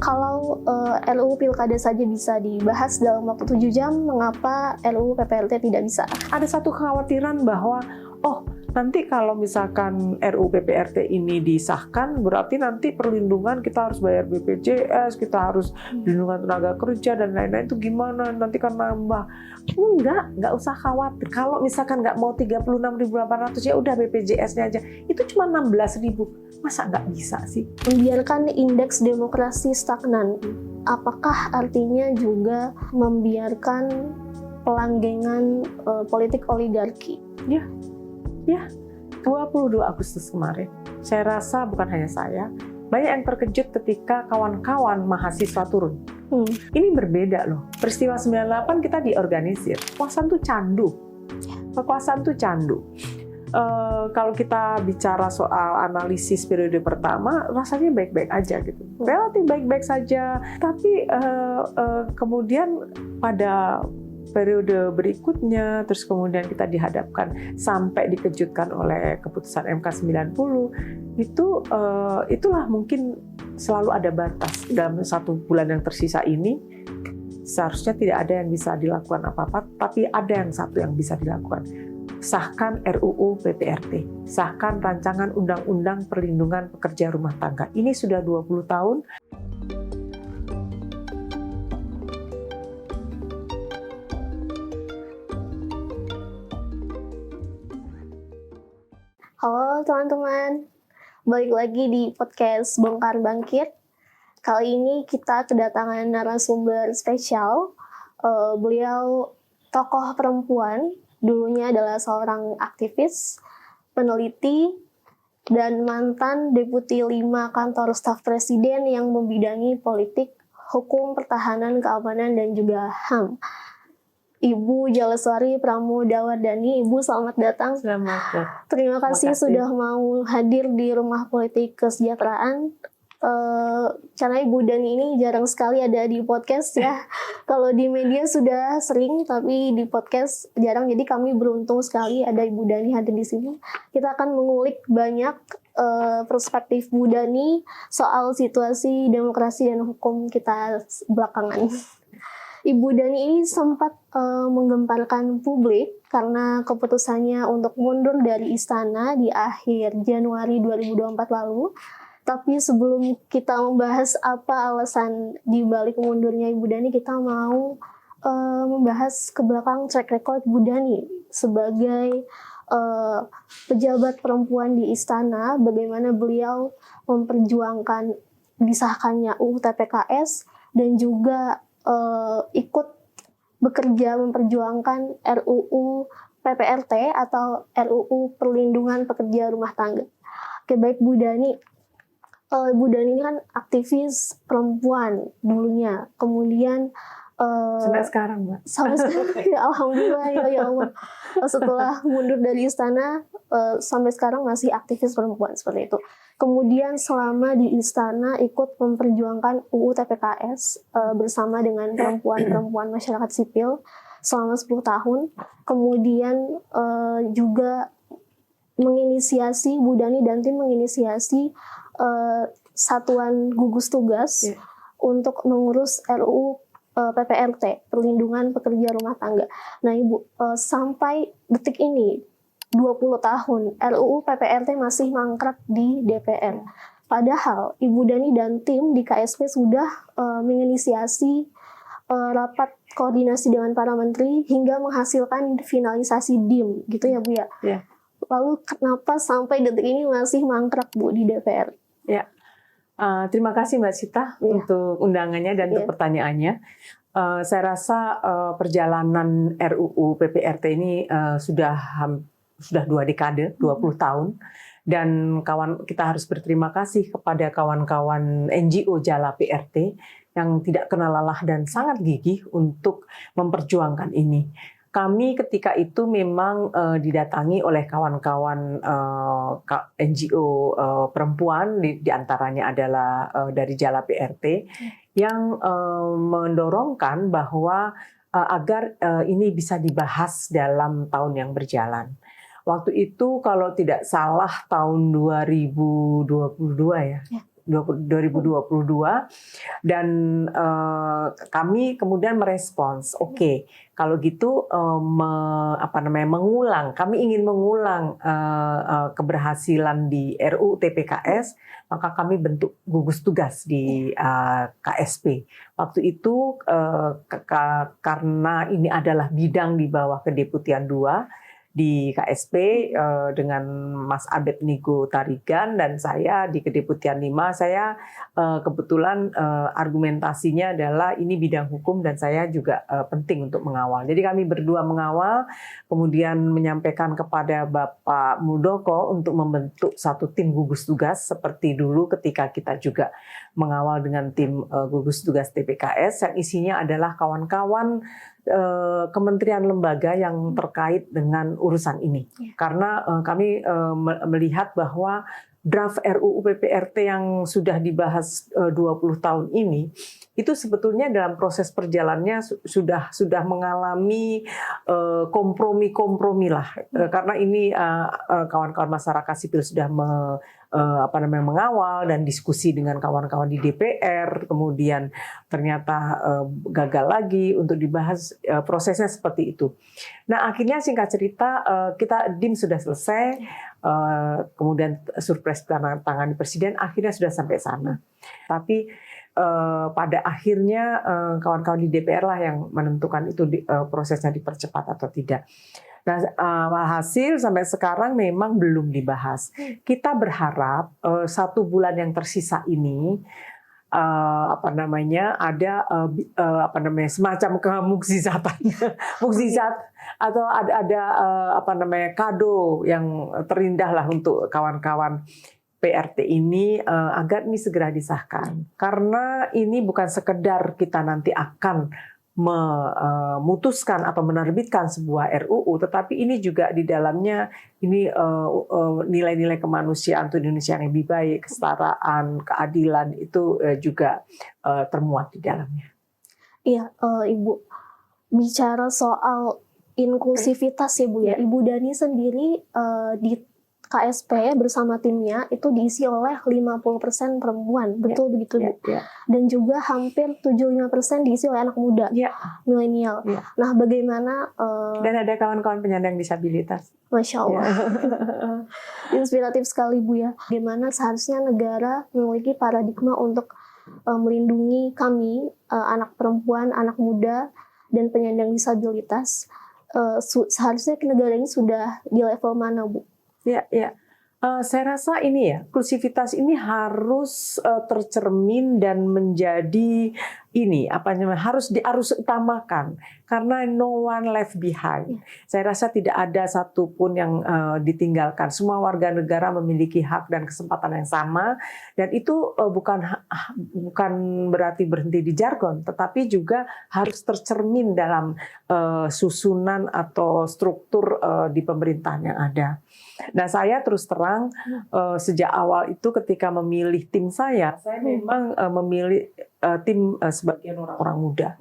Kalau RUU Pilkada saja bisa dibahas dalam waktu 7 jam, mengapa RUU PPLT tidak bisa? Ada satu kekhawatiran bahwa, nanti kalau misalkan RUU PPRT ini disahkan, berarti nanti perlindungan kita harus bayar BPJS, kita harus perlindungan tenaga kerja dan lain-lain, itu gimana? Nanti kan nambah. Nggak usah khawatir. Kalau misalkan nggak mau 36.800, ya udah BPJS-nya aja. Itu cuma 16.000. Masa nggak bisa sih? Membiarkan indeks demokrasi stagnan, apakah artinya juga membiarkan pelanggengan politik oligarki? Ya, 22 Agustus kemarin, saya rasa bukan hanya saya, banyak yang terkejut ketika kawan-kawan mahasiswa turun. Ini berbeda loh. Peristiwa 98 kita diorganisir. Kekuasaan tuh candu. Kalau kita bicara soal analisis periode pertama, rasanya baik-baik aja gitu, relatif baik-baik saja. Tapi kemudian pada periode berikutnya, terus kemudian kita dihadapkan sampai dikejutkan oleh keputusan MK 90, itulah mungkin selalu ada batas. Dalam 1 bulan yang tersisa ini, seharusnya tidak ada yang bisa dilakukan apa-apa, tapi ada satu yang bisa dilakukan. Sahkan RUU PPRT, sahkan rancangan Undang-Undang Perlindungan Pekerja Rumah Tangga. Ini sudah 20 tahun. Halo teman-teman, balik lagi di podcast Bongkar Bangkit. Kali ini kita kedatangan narasumber spesial. Beliau tokoh perempuan, dulunya adalah seorang aktivis, peneliti, dan mantan Deputi 5 Kantor Staf Presiden yang membidangi politik, hukum, pertahanan, keamanan, dan juga HAM. Ibu Jaleswari Pramodawardhani. Ibu, selamat datang. Selamat. Terima kasih sudah mau hadir di Rumah Politik Kesejahteraan. Karena Ibu Dani ini jarang sekali ada di podcast ya. Kalau di media sudah sering, tapi di podcast jarang. Jadi kami beruntung sekali ada Ibu Dani hadir di sini. Kita akan mengulik banyak perspektif Bu Dani soal situasi demokrasi dan hukum kita belakangan. Ibu Dani ini sempat menggemparkan publik karena keputusannya untuk mundur dari istana di akhir Januari 2024 lalu. Tapi sebelum kita membahas apa alasan di balik mundurnya Ibu Dani, kita mau membahas ke belakang track record Ibu Dani sebagai pejabat perempuan di istana, bagaimana beliau memperjuangkan disahkannya UU TPKS dan juga ikut bekerja memperjuangkan RUU PPRT atau RUU Perlindungan Pekerja Rumah Tangga. Oke, baik Bu Dani. Ibu Dani ini kan aktivis perempuan dulunya, kemudian sampai sekarang, Mbak. Sampai sekarang, ya alhamdulillah ya Allah. Setelah mundur dari istana, sampai sekarang masih aktivis perempuan seperti itu. Kemudian selama di istana ikut memperjuangkan UU TPKS bersama dengan perempuan-perempuan masyarakat sipil selama 10 tahun. Kemudian juga menginisiasi, Bu Dani dan tim menginisiasi satuan gugus tugas untuk mengurus RUU PPRT, Perlindungan Pekerja Rumah Tangga. Nah Ibu, sampai detik ini 20 tahun RUU PPRT masih mangkrak di DPR. Padahal Ibu Dani dan tim di KSP sudah menginisiasi rapat koordinasi dengan para menteri hingga menghasilkan finalisasi DIM, gitu ya Bu ya? Ya. Lalu kenapa sampai detik ini masih mangkrak Bu di DPR? Ya, terima kasih Mbak Sita untuk undangannya dan untuk pertanyaannya. Saya rasa perjalanan RUU PPRT ini sudah 2 dekade, 20 tahun. Dan kita harus berterima kasih kepada kawan-kawan NGO Jala PRT yang tidak kenal lelah dan sangat gigih untuk memperjuangkan ini. Kami ketika itu memang didatangi oleh kawan-kawan NGO perempuan, di antaranya adalah dari Jala PRT, yang mendorongkan bahwa agar ini bisa dibahas dalam tahun yang berjalan. Waktu itu kalau tidak salah tahun 2022 ya. 2022 dan kami kemudian merespons, oke, kalau gitu mengulang, kami ingin mengulang keberhasilan di RUU TPKS, maka kami bentuk gugus tugas di KSP. Waktu itu karena ini adalah bidang di bawah Kedeputian 2 di KSP dengan Mas Abed Nigo Tarigan dan saya di Kedeputian 5, saya kebetulan argumentasinya adalah ini bidang hukum dan saya juga penting untuk mengawal. Jadi kami berdua mengawal, kemudian menyampaikan kepada Bapak Muldoko untuk membentuk satu tim gugus tugas seperti dulu ketika kita juga mengawal dengan tim gugus tugas TPKS yang isinya adalah kawan-kawan kementerian lembaga yang terkait dengan urusan ini. Karena kami melihat bahwa draft RUU PPRT yang sudah dibahas 20 tahun ini itu sebetulnya dalam proses perjalanannya sudah mengalami kompromi lah, karena ini kawan-kawan masyarakat sipil sudah mengawal dan diskusi dengan kawan-kawan di DPR, kemudian ternyata gagal lagi untuk dibahas, prosesnya seperti itu. Nah akhirnya singkat cerita kita DIM sudah selesai, kemudian surprise tangani presiden, akhirnya sudah sampai sana. Tapi pada akhirnya kawan-kawan di DPR lah yang menentukan itu prosesnya dipercepat atau tidak. Nah, hasil sampai sekarang memang belum dibahas. Kita berharap 1 bulan yang tersisa ini ada semacam kemukjizatan, mukjizat atau ada kado yang terindah lah untuk kawan-kawan PRT ini agar ini segera disahkan. Karena ini bukan sekedar kita nanti akan memutuskan atau menerbitkan sebuah RUU, tetapi ini juga di dalamnya ini nilai-nilai kemanusiaan untuk Indonesia yang lebih baik, kesetaraan, keadilan itu juga termuat di dalamnya. Iya, Ibu bicara soal inklusivitas ya Bu ya. Ibu Dani sendiri di KSP bersama timnya itu diisi oleh 50% perempuan, betul begitu Bu? Dan juga hampir 75% diisi oleh anak muda, milenial. Nah bagaimana? Dan ada kawan-kawan penyandang disabilitas. Masya Allah, inspiratif sekali Bu ya. Bagaimana seharusnya negara memiliki paradigma untuk melindungi kami, anak perempuan, anak muda, dan penyandang disabilitas. Seharusnya negara ini sudah di level mana Bu? Ya. Saya rasa ini ya, inklusivitas ini harus tercermin dan menjadi harus utamakan karena no one left behind. Saya rasa tidak ada satupun yang ditinggalkan. Semua warga negara memiliki hak dan kesempatan yang sama, dan itu bukan berarti berhenti di jargon, tetapi juga harus tercermin dalam susunan atau struktur di pemerintahan yang ada. Nah, saya terus terang sejak awal itu ketika memilih tim saya memang memilih tim sebagian orang-orang muda,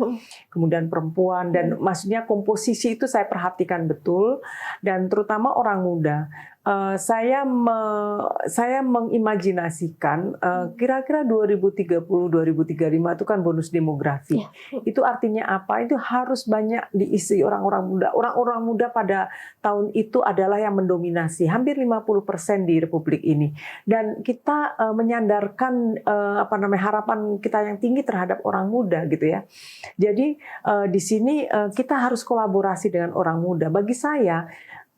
kemudian perempuan, dan maksudnya komposisi itu saya perhatikan betul, dan terutama orang muda. Saya mengimajinasikan kira-kira 2030-2035 itu kan bonus demografi. Itu artinya apa? Itu harus banyak diisi orang-orang muda. Orang-orang muda pada tahun itu adalah yang mendominasi, hampir 50% di Republik ini. Dan kita menyandarkan harapan kita yang tinggi terhadap orang muda gitu ya. Jadi di sini kita harus kolaborasi dengan orang muda. Bagi saya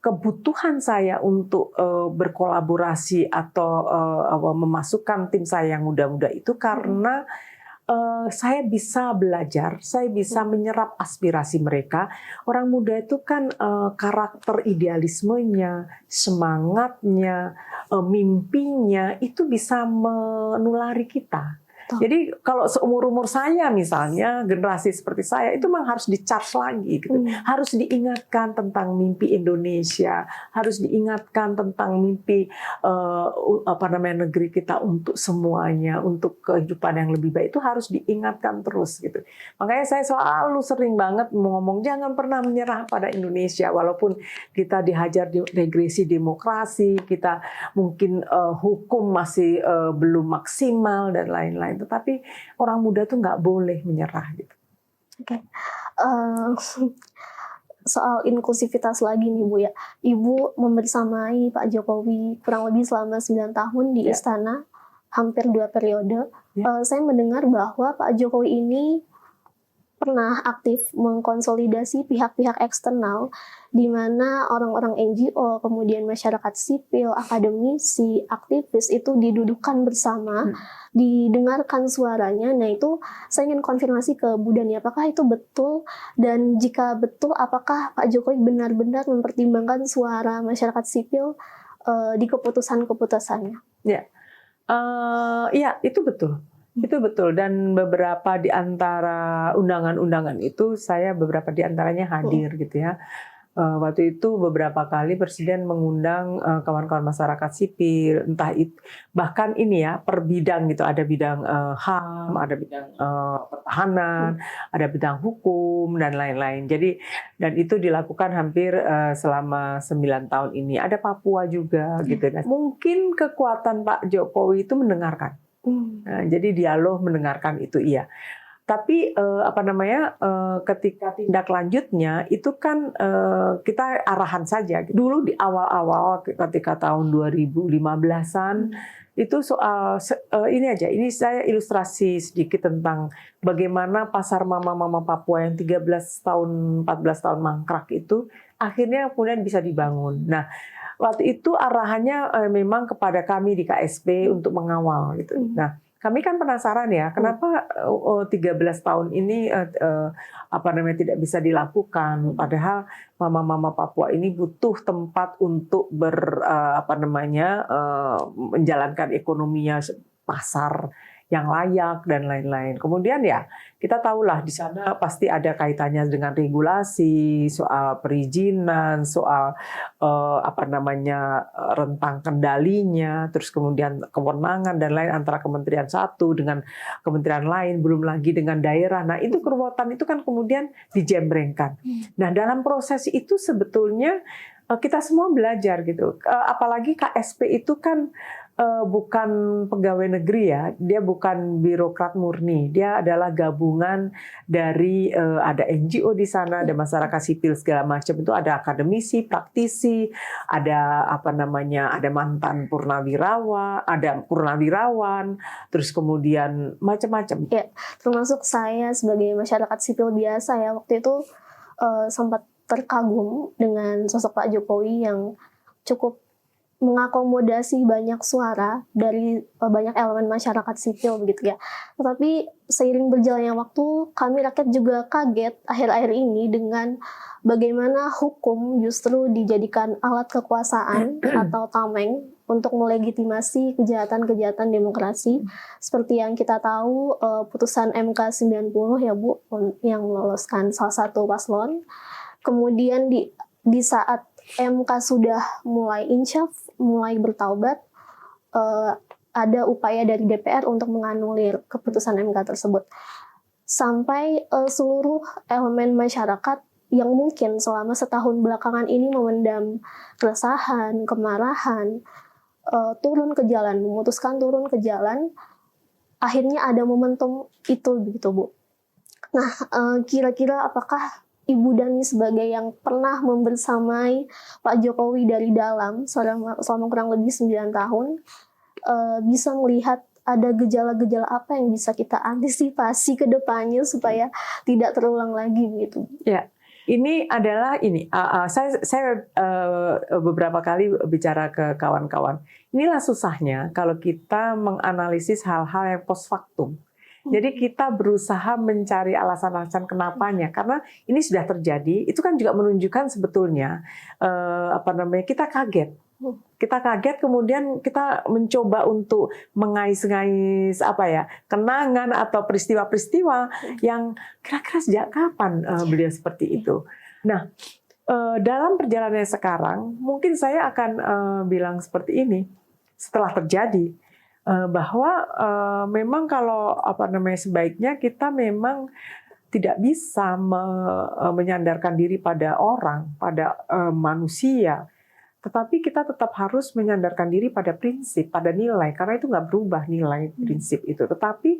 kebutuhan saya untuk berkolaborasi atau memasukkan tim saya yang muda-muda itu karena saya bisa belajar, saya bisa menyerap aspirasi mereka. Orang muda itu kan karakter idealismenya, semangatnya, mimpinya itu bisa menulari kita. Jadi kalau seumur-umur saya misalnya, generasi seperti saya itu memang harus di-charge lagi gitu. Harus diingatkan tentang mimpi Indonesia, harus diingatkan tentang mimpi negeri kita untuk semuanya, untuk kehidupan yang lebih baik, itu harus diingatkan terus gitu. Makanya saya selalu sering banget ngomong jangan pernah menyerah pada Indonesia, walaupun kita dihajar di regresi demokrasi, kita mungkin hukum masih belum maksimal dan lain-lain. Tetapi orang muda tuh nggak boleh menyerah gitu. Oke. Soal inklusivitas lagi nih Bu ya. Ibu membersamai Pak Jokowi kurang lebih selama 9 tahun di istana, hampir 2 periode. Saya mendengar bahwa Pak Jokowi ini pernah aktif mengkonsolidasi pihak-pihak eksternal di mana orang-orang NGO, kemudian masyarakat sipil, akademisi, aktivis itu didudukkan bersama, didengarkan suaranya. Nah itu saya ingin konfirmasi ke Bu Dani, apakah itu betul? Dan jika betul, apakah Pak Jokowi benar-benar mempertimbangkan suara masyarakat sipil di keputusan-keputusannya? Ya, itu betul. Itu betul, dan beberapa di antara undangan-undangan itu saya beberapa di antaranya hadir gitu ya. Waktu itu beberapa kali Presiden mengundang kawan-kawan masyarakat sipil, entah itu bahkan ini ya per bidang gitu, ada bidang HAM, ada bidang pertahanan, ada bidang hukum dan lain-lain. Jadi dan itu dilakukan hampir selama 9 tahun ini. Ada Papua juga gitu. Nah, mungkin kekuatan Pak Jokowi itu mendengarkan. Nah, jadi dialog mendengarkan itu iya. Tapi ketika tindak lanjutnya itu kan kita arahan saja. Dulu di awal-awal ketika tahun 2015-an itu soal ini aja. Ini saya ilustrasi sedikit tentang bagaimana pasar mama-mama Papua yang 13 tahun, 14 tahun mangkrak itu akhirnya kemudian bisa dibangun. Nah, waktu itu arahannya memang kepada kami di KSP untuk mengawal gitu. Nah, kami kan penasaran ya, kenapa 13 tahun ini tidak bisa dilakukan, padahal mama-mama Papua ini butuh tempat untuk menjalankan ekonominya, pasar yang layak dan lain-lain. Kemudian ya kita tahulah di sana pasti ada kaitannya dengan regulasi, soal perizinan, soal rentang kendalinya, terus kemudian kewenangan dan lain antara kementerian satu dengan kementerian lain, belum lagi dengan daerah. Nah itu keruwetan itu kan kemudian dijembrengkan. Nah dalam proses itu sebetulnya kita semua belajar gitu. Apalagi KSP itu kan bukan pegawai negeri ya, dia bukan birokrat murni, dia adalah gabungan dari ada NGO di sana, ada masyarakat sipil segala macam, itu ada akademisi, praktisi, ada ada mantan purnawirawan, terus kemudian macam-macam. Ya, termasuk saya sebagai masyarakat sipil biasa ya, waktu itu sempat terkagum dengan sosok Pak Jokowi yang cukup mengakomodasi banyak suara dari banyak elemen masyarakat sipil begitu ya. Tetapi seiring berjalannya waktu, kami rakyat juga kaget akhir-akhir ini dengan bagaimana hukum justru dijadikan alat kekuasaan atau tameng untuk melegitimasi kejahatan-kejahatan demokrasi. Seperti yang kita tahu, putusan MK 90 ya Bu, yang meloloskan salah satu paslon. Kemudian di saat MK sudah mulai insyaf, mulai bertaubat, ada upaya dari DPR untuk menganulir keputusan MK tersebut. Sampai seluruh elemen masyarakat yang mungkin selama setahun belakangan ini memendam keresahan, kemarahan, turun ke jalan, memutuskan turun ke jalan, akhirnya ada momentum itu begitu Bu. Nah, kira-kira apakah Ibu Dani sebagai yang pernah membersamai Pak Jokowi dari dalam selama kurang lebih 9 tahun bisa melihat ada gejala-gejala apa yang bisa kita antisipasi ke depannya supaya tidak terulang lagi gitu? Ya, ini adalah saya beberapa kali bicara ke kawan-kawan. Inilah susahnya kalau kita menganalisis hal-hal yang post factum. Jadi kita berusaha mencari alasan-alasan kenapanya, karena ini sudah terjadi. Itu kan juga menunjukkan sebetulnya kita kaget. Kita kaget, kemudian kita mencoba untuk mengais-ngais kenangan atau peristiwa-peristiwa yang kira-kira sejak kapan beliau seperti itu. Nah, dalam perjalanan sekarang, mungkin saya akan bilang seperti ini setelah terjadi, bahwa memang kalau sebaiknya kita memang tidak bisa menyandarkan diri pada orang, pada manusia. Tetapi kita tetap harus menyandarkan diri pada prinsip, pada nilai, karena itu nggak berubah nilai prinsip itu. Tetapi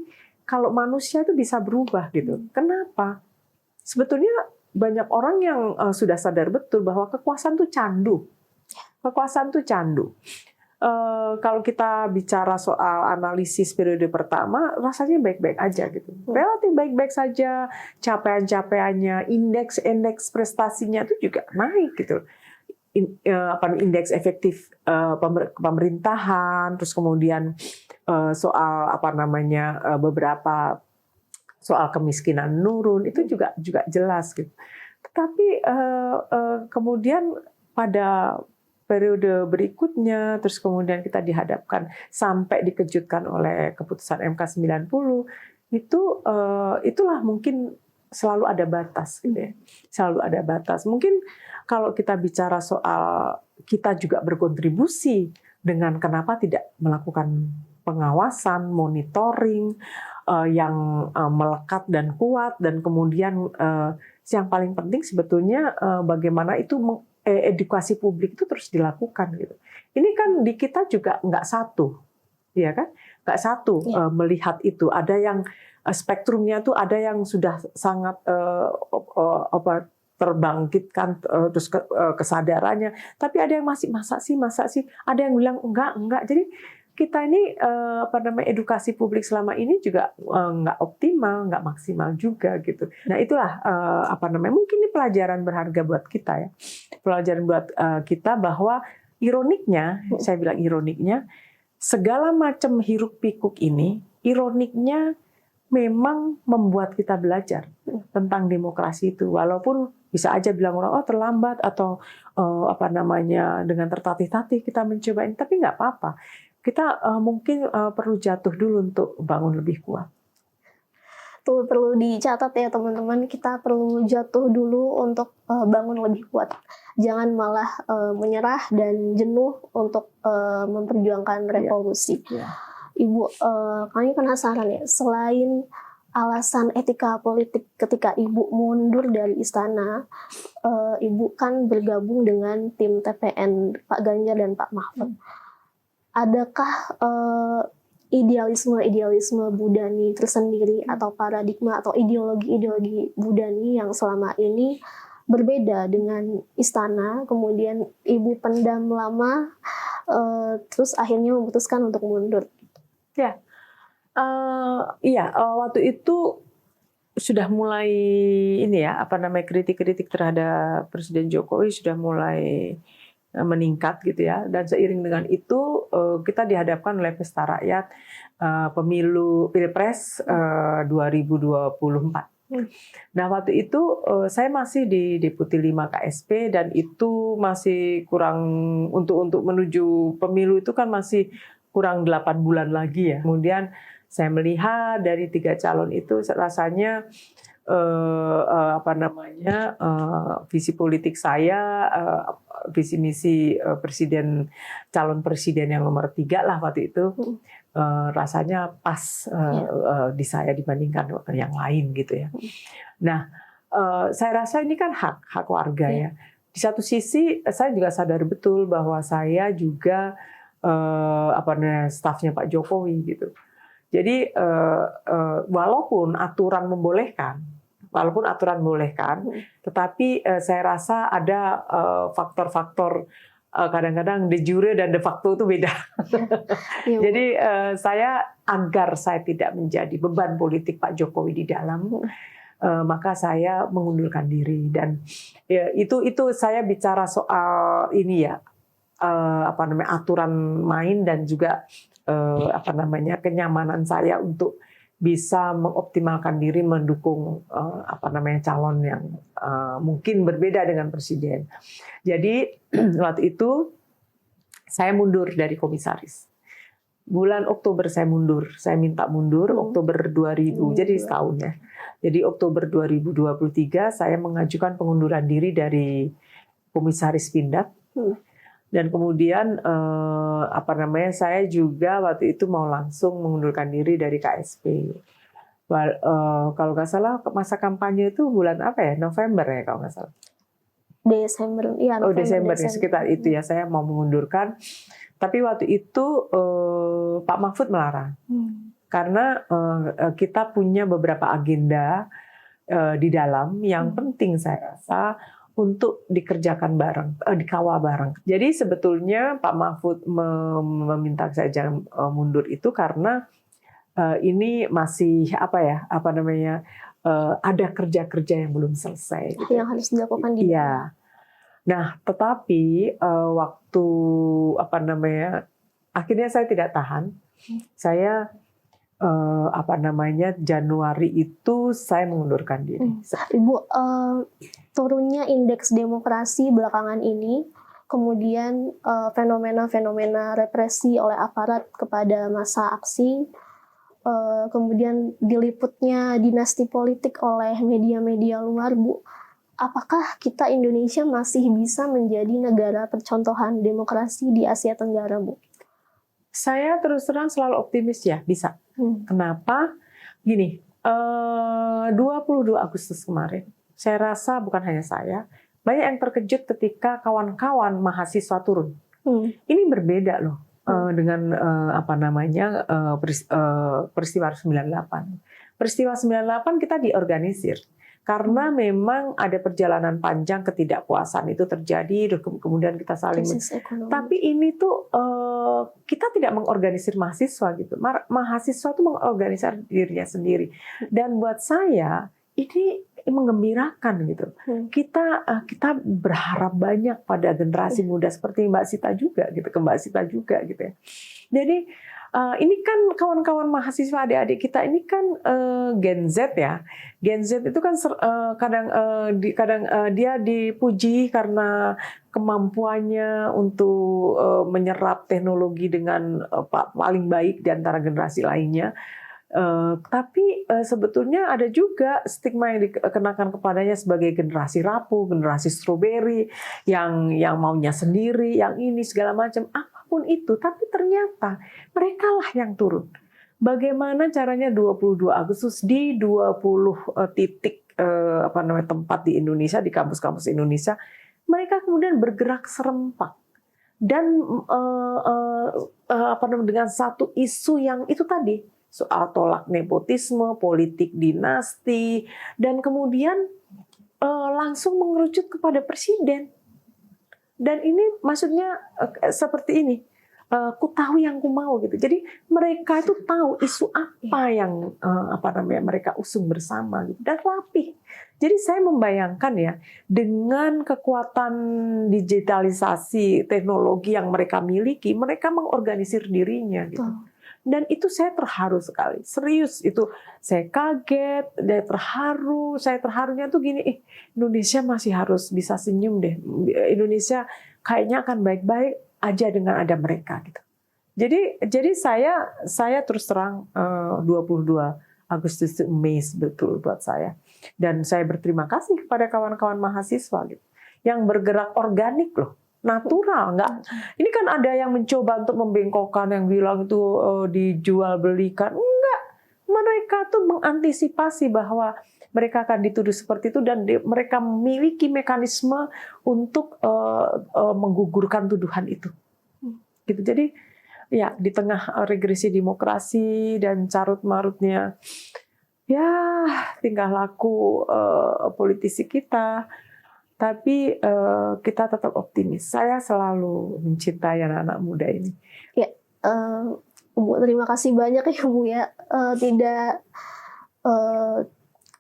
kalau manusia itu bisa berubah gitu. Kenapa? Sebetulnya banyak orang yang sudah sadar betul bahwa kekuasaan itu candu. Kekuasaan itu candu. Kalau kita bicara soal analisis periode pertama, rasanya baik-baik aja gitu. Relatif baik-baik saja, capaian-capaiannya, indeks prestasinya itu juga naik gitu. Indeks efektif pemerintahan, terus kemudian soal beberapa soal kemiskinan menurun, itu juga jelas gitu. Tetapi kemudian pada periode berikutnya, terus kemudian kita dihadapkan sampai dikejutkan oleh keputusan MK 90, itulah mungkin selalu ada batas gitu ya. Selalu ada batas. Mungkin kalau kita bicara soal kita juga berkontribusi dengan kenapa tidak melakukan pengawasan, monitoring yang melekat dan kuat, dan kemudian yang paling penting sebetulnya bagaimana itu edukasi publik itu terus dilakukan gitu. Ini kan di kita juga nggak satu, ya kan? Nggak satu melihat itu. Ada yang spektrumnya tuh ada yang sudah sangat terbangkitkan terus kesadarannya, tapi ada yang masih masa sih, ada yang bilang enggak. Jadi kita ini edukasi publik selama ini juga nggak optimal, nggak maksimal juga gitu. Nah itulah mungkin ini pelajaran berharga buat kita ya, pelajaran buat kita bahwa ironiknya, saya bilang ironiknya, segala macam hiruk pikuk ini, ironiknya memang membuat kita belajar tentang demokrasi itu, walaupun bisa aja bilang orang terlambat atau dengan tertatih-tatih kita mencoba ini, tapi nggak apa-apa. Kita mungkin perlu jatuh dulu untuk bangun lebih kuat. Tuh perlu dicatat ya teman-teman, kita perlu jatuh dulu untuk bangun lebih kuat. Jangan malah menyerah dan jenuh untuk memperjuangkan revolusi. Yeah. Ibu, kami penasaran ya, selain alasan etika politik ketika Ibu mundur dari istana, Ibu kan bergabung dengan tim TPN Pak Ganjar dan Pak Mahfud. Adakah idealisme Budani tersendiri atau paradigma atau ideologi Budani yang selama ini berbeda dengan istana, kemudian Ibu pendam lama, terus akhirnya memutuskan untuk mundur? Ya, waktu itu sudah mulai kritik-kritik terhadap Presiden Jokowi sudah mulai meningkat gitu ya, dan seiring dengan itu kita dihadapkan oleh pesta rakyat pemilu Pilpres 2024. Nah waktu itu saya masih di Deputi 5 KSP, dan itu masih kurang untuk menuju pemilu itu kan masih kurang 8 bulan lagi ya. Kemudian saya melihat dari 3 calon itu rasanya visi politik saya, visi misi calon presiden yang nomor 3 lah waktu itu, rasanya pas di saya dibandingkan yang lain gitu ya. Nah, saya rasa ini kan hak warga ya. Di satu sisi saya juga sadar betul bahwa saya juga stafnya Pak Jokowi gitu. Jadi walaupun aturan membolehkan, tetapi saya rasa ada faktor-faktor kadang-kadang de jure dan de facto itu beda. Jadi agar saya tidak menjadi beban politik Pak Jokowi di dalam, maka saya mengundurkan diri, dan itu saya bicara soal ini ya. Aturan main dan juga kenyamanan saya untuk bisa mengoptimalkan diri mendukung calon yang mungkin berbeda dengan presiden. Jadi waktu itu saya mundur dari komisaris. Bulan Oktober saya mundur, saya minta mundur Oktober 2000, jadi setahun ya. Jadi Oktober 2023 saya mengajukan pengunduran diri dari komisaris Pindad. Dan kemudian saya juga waktu itu mau langsung mengundurkan diri dari KSP. Kalau nggak salah masa kampanye itu bulan apa ya? November ya kalau nggak salah. Desember, ya November, Desember. Sekitar itu ya saya mau mengundurkan. Tapi waktu itu Pak Mahfud melarang karena kita punya beberapa agenda di dalam yang penting saya rasa untuk dikerjakan bareng, dikawal bareng. Jadi sebetulnya Pak Mahfud meminta saya jangan mundur itu karena ini masih ada kerja-kerja yang belum selesai. Gitu. Yang harus dilakukan di Iya. Nah, tetapi waktu akhirnya saya tidak tahan. Saya Januari itu saya mengundurkan diri. Ibu, turunnya indeks demokrasi belakangan ini, kemudian fenomena-fenomena represi oleh aparat kepada massa aksi, kemudian diliputnya dinasti politik oleh media-media luar, Bu. Apakah kita Indonesia masih bisa menjadi negara percontohan demokrasi di Asia Tenggara, Bu? Saya terus terang selalu optimis ya, bisa. Kenapa? Gini, 22 Agustus kemarin, saya rasa bukan hanya saya, banyak yang terkejut ketika kawan-kawan mahasiswa turun. Ini berbeda loh dengan peristiwa 98. Peristiwa 98 kita diorganisir. Karena memang ada perjalanan panjang ketidakpuasan itu terjadi, kemudian kita saling. Tapi ini tuh kita tidak mengorganisir mahasiswa gitu. Mahasiswa tuh mengorganisir dirinya sendiri. Dan buat saya ini menggembirakan gitu. Kita berharap banyak pada generasi muda seperti Mbak Sita juga gitu, ke Mbak Sita juga gitu ya. Jadi ini kan kawan-kawan mahasiswa adik-adik kita ini kan Gen Z ya. Gen Z itu kan kadang dia dipuji karena kemampuannya untuk menyerap teknologi dengan paling baik di antara generasi lainnya. Tapi sebetulnya ada juga stigma yang dikenakan kepadanya sebagai generasi rapuh, generasi stroberi, yang maunya sendiri, yang ini segala macam. Apapun itu, tapi ternyata mereka lah yang turun. Bagaimana caranya 22 Agustus di 20 titik tempat di Indonesia, di kampus-kampus Indonesia, mereka kemudian bergerak serempak dan dengan satu isu yang itu tadi, soal tolak nepotisme, politik dinasti, dan kemudian langsung mengerucut kepada presiden. Dan ini maksudnya seperti ini, ku tahu yang ku mau gitu. Jadi mereka itu tahu isu apa yang mereka usung bersama gitu, dan rapih. Jadi saya membayangkan ya, dengan kekuatan digitalisasi teknologi yang mereka miliki, mereka mengorganisir dirinya gitu. Dan itu saya terharu sekali, serius itu saya kaget, saya terharu. Saya terharunya tuh gini, Indonesia masih harus bisa senyum deh. Indonesia kayaknya akan baik-baik aja dengan ada mereka gitu. Jadi saya terus terang 22 Agustus itu amazed betul buat saya. Dan saya berterima kasih kepada kawan-kawan mahasiswa gitu, yang bergerak organik loh. Natural, enggak. Ini kan ada yang mencoba untuk membengkokkan, yang bilang itu dijual belikan. Enggak. Mereka tuh mengantisipasi bahwa mereka akan dituduh seperti itu, dan mereka memiliki mekanisme untuk menggugurkan tuduhan itu. Gitu. Jadi ya di tengah regresi demokrasi dan carut-marutnya ya tingkah laku politisi kita, tapi kita tetap optimis. Saya selalu mencintai anak-anak muda ini. Ya, Bu, terima kasih banyak ya Bu ya. Tidak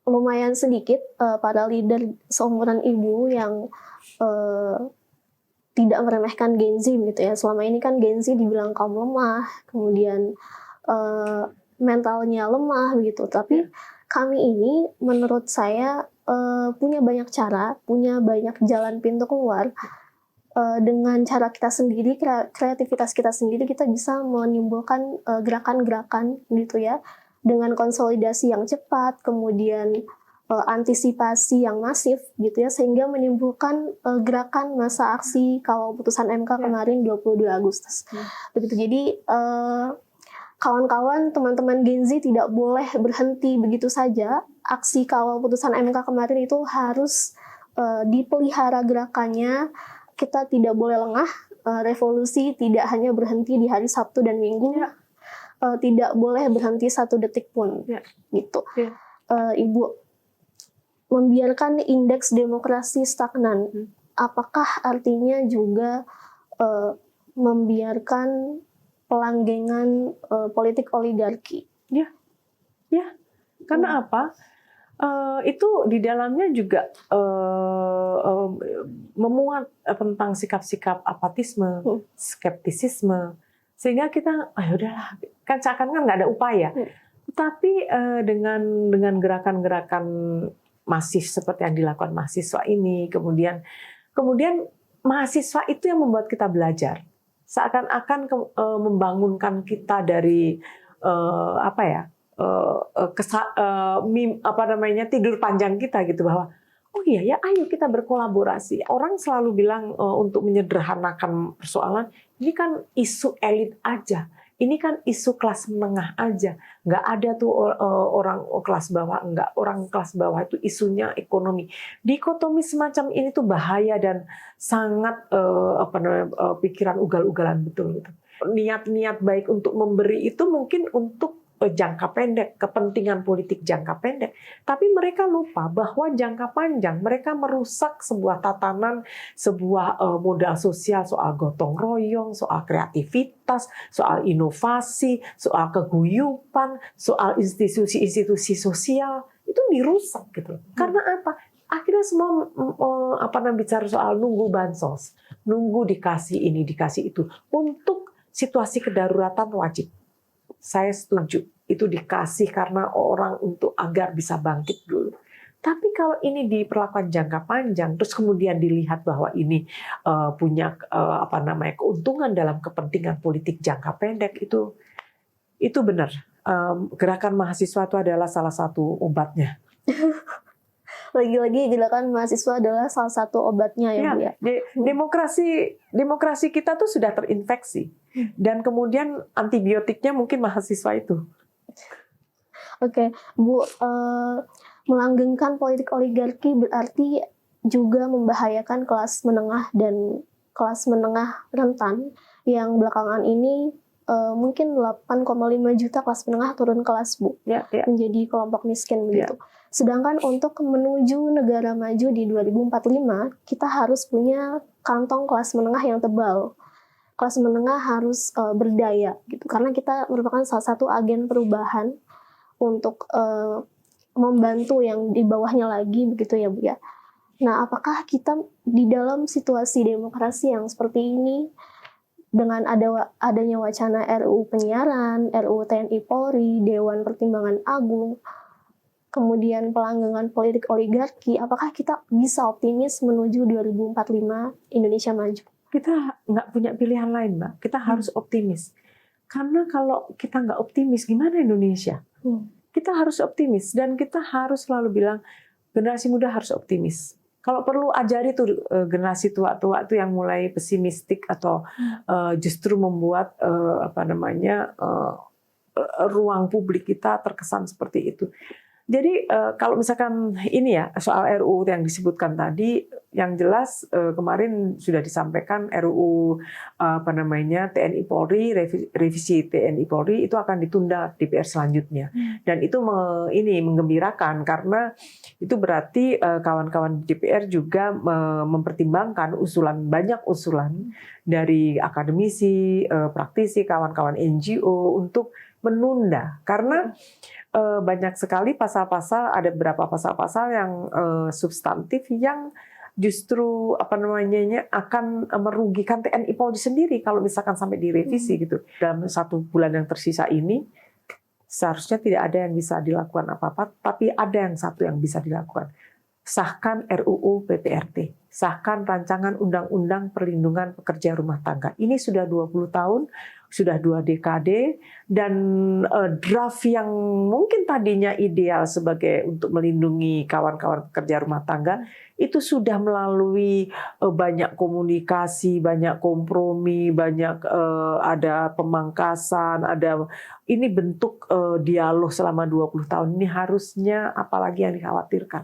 lumayan sedikit para leader seumuran Ibu yang tidak meremehkan Gen Z gitu ya. Selama ini kan Gen Z dibilang kaum lemah, kemudian mentalnya lemah begitu. Tapi kami ini menurut saya punya banyak cara, punya banyak jalan pintu keluar dengan cara kita sendiri, kreativitas kita sendiri, kita bisa menimbulkan gerakan-gerakan gitu ya, dengan konsolidasi yang cepat, kemudian antisipasi yang masif gitu ya, sehingga menimbulkan gerakan massa aksi kawal putusan MK kemarin 22 Agustus. Begitu. Jadi kawan-kawan, teman-teman Gen Z tidak boleh berhenti begitu saja. Aksi kawal putusan MK kemarin itu harus dipelihara gerakannya. Kita tidak boleh lengah. Revolusi tidak hanya berhenti di hari Sabtu dan Minggu. Tidak boleh berhenti 1 detik pun. Gitu. Ibu, membiarkan indeks demokrasi stagnan, apakah artinya juga membiarkan pelanggengan politik oligarki? Ya. Karena apa? Itu di dalamnya juga memuat tentang sikap-sikap apatisme, skeptisisme, sehingga kita, udahlah, kan seakan-akan nggak ada upaya. Tapi dengan gerakan-gerakan masif seperti yang dilakukan mahasiswa ini, kemudian mahasiswa itu yang membuat kita belajar, seakan-akan membangunkan kita dari tidur panjang kita gitu, bahwa oh iya ya, ayo kita berkolaborasi. Orang selalu bilang untuk menyederhanakan persoalan, ini kan isu elit aja. Ini kan isu kelas menengah aja, nggak ada tuh orang kelas bawah, nggak, orang kelas bawah itu isunya ekonomi. Dikotomi semacam ini tuh bahaya dan sangat pikiran ugal-ugalan betul gitu. Niat-niat baik untuk memberi itu mungkin untuk jangka pendek, kepentingan politik jangka pendek. Tapi mereka lupa bahwa jangka panjang mereka merusak sebuah tatanan, sebuah modal sosial, soal gotong royong, soal kreativitas, soal inovasi, soal keguyupan, soal institusi-institusi sosial. Itu dirusak gitu. Karena apa? Akhirnya semua bicara soal nunggu bansos, nunggu dikasih ini, dikasih itu. Untuk situasi kedaruratan wajib. Saya setuju, itu dikasih karena orang untuk agar bisa bangkit dulu. Tapi kalau ini diperlakukan jangka panjang, terus kemudian dilihat bahwa ini punya keuntungan dalam kepentingan politik jangka pendek, itu benar. Gerakan mahasiswa itu adalah salah satu obatnya. Lagi-lagi gerakan mahasiswa adalah salah satu obatnya ya Bu ya. Demokrasi kita tuh sudah terinfeksi. Dan kemudian antibiotiknya mungkin mahasiswa itu. Oke, Bu, melanggengkan politik oligarki berarti juga membahayakan kelas menengah dan kelas menengah rentan yang belakangan ini mungkin 8,5 juta kelas menengah turun kelas, Bu, menjadi kelompok miskin begitu. Sedangkan untuk menuju negara maju di 2045, kita harus punya kantong kelas menengah yang tebal. Kelas menengah harus berdaya gitu, karena kita merupakan salah satu agen perubahan untuk membantu yang di bawahnya lagi begitu ya Bu ya. Nah, apakah kita di dalam situasi demokrasi yang seperti ini, dengan adanya wacana RUU penyiaran, RUU TNI Polri, Dewan Pertimbangan Agung, kemudian pelanggengan politik oligarki, apakah kita bisa optimis menuju 2045 Indonesia maju? Kita nggak punya pilihan lain, Mbak. Kita harus optimis. Karena kalau kita nggak optimis, gimana Indonesia? Kita harus optimis. Dan kita harus selalu bilang, generasi muda harus optimis. Kalau perlu ajari tuh generasi tua-tua itu yang mulai pesimistik atau justru membuat ruang publik kita terkesan seperti itu. Jadi kalau misalkan ini ya soal RUU yang disebutkan tadi, yang jelas kemarin sudah disampaikan RUU TNI Polri, revisi TNI Polri itu akan ditunda DPR selanjutnya. Dan itu menggembirakan karena itu berarti kawan-kawan DPR juga mempertimbangkan banyak usulan dari akademisi, praktisi, kawan-kawan NGO untuk menunda, karena banyak sekali pasal-pasal, ada beberapa pasal-pasal yang substantif yang justru akan merugikan TNI Polri sendiri kalau misalkan sampai direvisi gitu. Dalam 1 bulan yang tersisa ini seharusnya tidak ada yang bisa dilakukan apa-apa, tapi ada satu yang bisa dilakukan. sahkan RUU PPRT, sahkan rancangan undang-undang perlindungan pekerja rumah tangga. Ini sudah 20 tahun, sudah 2 dekade, dan draft yang mungkin tadinya ideal sebagai untuk melindungi kawan-kawan pekerja rumah tangga, itu sudah melalui banyak komunikasi, banyak kompromi, banyak ada pemangkasan, ada ini bentuk dialog selama 20 tahun. Ini harusnya apalagi yang dikhawatirkan.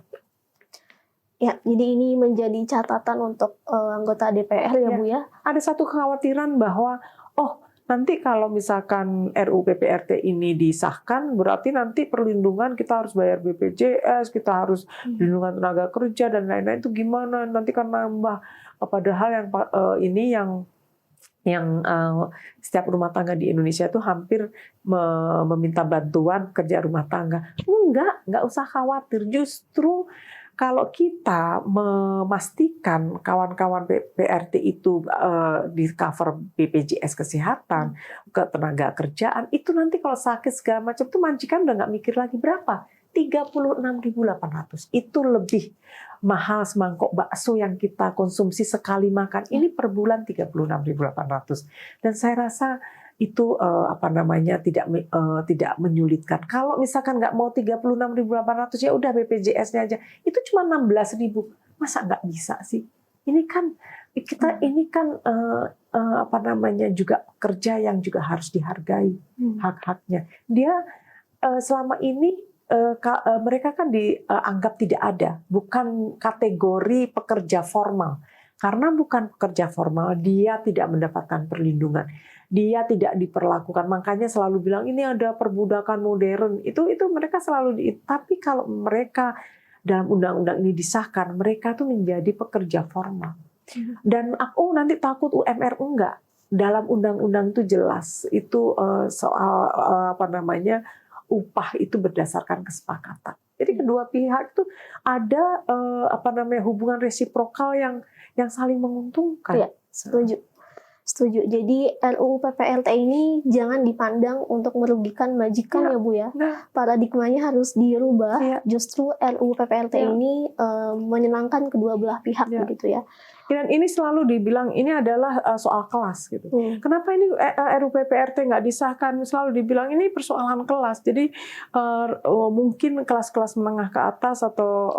Ya, jadi ini menjadi catatan untuk anggota DPR ya, Bu ya. Ada satu kekhawatiran bahwa nanti kalau misalkan RUU PPRT ini disahkan, berarti nanti perlindungan kita harus bayar BPJS, kita harus perlindungan tenaga kerja dan lain-lain, itu gimana? Nanti kan nambah. Padahal yang setiap rumah tangga di Indonesia itu hampir meminta bantuan kerja rumah tangga. Enggak usah khawatir. Justru kalau kita memastikan kawan-kawan PRT itu di cover BPJS kesehatan, ketenaga kerjaan, itu nanti kalau sakit segala macam itu majikan udah nggak mikir lagi berapa. 36.800. Itu lebih mahal semangkok bakso yang kita konsumsi sekali makan. Ini per bulan 36.800. Dan saya rasa itu tidak menyulitkan. Kalau misalkan nggak mau 36.800, ya udah BPJS-nya aja. Itu cuma 16.000. Masa nggak bisa sih? Ini kan juga kerja yang juga harus dihargai hak-haknya. Dia selama ini mereka kan dianggap tidak ada, bukan kategori pekerja formal. Karena bukan pekerja formal, dia tidak mendapatkan perlindungan. Dia tidak diperlakukan, makanya selalu bilang ini ada perbudakan modern. Itu mereka selalu tapi kalau mereka dalam undang-undang ini disahkan, mereka tuh menjadi pekerja formal. Dan aku nanti takut UMR enggak. Dalam undang-undang itu jelas itu soal upah itu berdasarkan kesepakatan. Jadi kedua pihak itu ada hubungan resiprokal yang saling menguntungkan. Ya, setuju. Jadi RUU PPRT ini jangan dipandang untuk merugikan majikan ya Bu ya. Paradigmanya harus dirubah. Ya. Justru RUU PPRT ini menyenangkan kedua belah pihak begitu ya. Dan ini selalu dibilang ini adalah soal kelas gitu. Kenapa ini RUU PPRT nggak disahkan? Selalu dibilang ini persoalan kelas. Jadi mungkin kelas-kelas menengah ke atas atau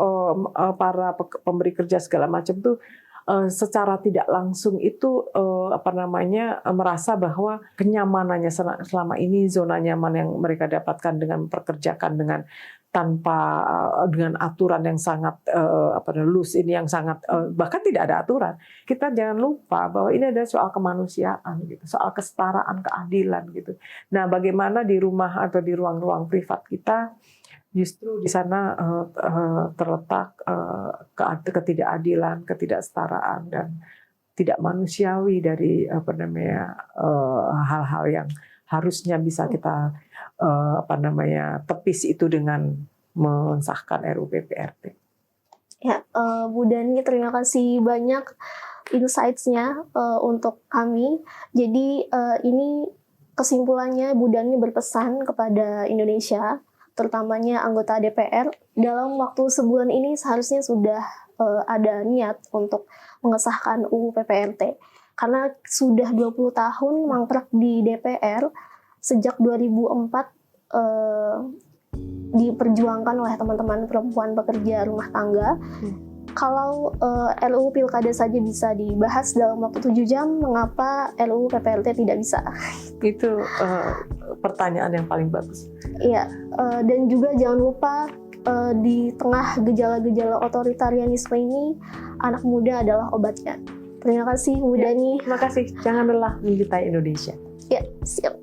para pemberi kerja segala macam tuh secara tidak langsung itu merasa bahwa kenyamanannya selama ini, zona nyaman yang mereka dapatkan dengan memperkerjakan dengan aturan yang sangat loose, ini yang sangat bahkan tidak ada aturan. Kita jangan lupa bahwa ini ada soal kemanusiaan gitu, soal kesetaraan, keadilan gitu. Nah, bagaimana di rumah atau di ruang-ruang privat kita justru di sana terletak ketidakadilan, ketidaksetaraan, dan tidak manusiawi dari hal-hal yang harusnya bisa kita tepis itu dengan mensahkan RUU PPRT. Ya, Bu Dani, terima kasih banyak insights-nya untuk kami. Jadi ini kesimpulannya Bu Dani berpesan kepada Indonesia, terutamanya anggota DPR, dalam waktu sebulan ini seharusnya sudah ada niat untuk mengesahkan UU PPRT. Karena sudah 20 tahun mangkrak di DPR, sejak 2004 diperjuangkan oleh teman-teman perempuan pekerja rumah tangga. Kalau RUU Pilkada saja bisa dibahas dalam waktu 7 jam, mengapa RUU PPRT tidak bisa? Itu pertanyaan yang paling bagus. Iya, dan juga jangan lupa di tengah gejala-gejala otoritarianisme ini, anak muda adalah obatnya. Terima kasih Bu Dani. Terima kasih. Jangan lelah mencintai Indonesia. Ya, siap.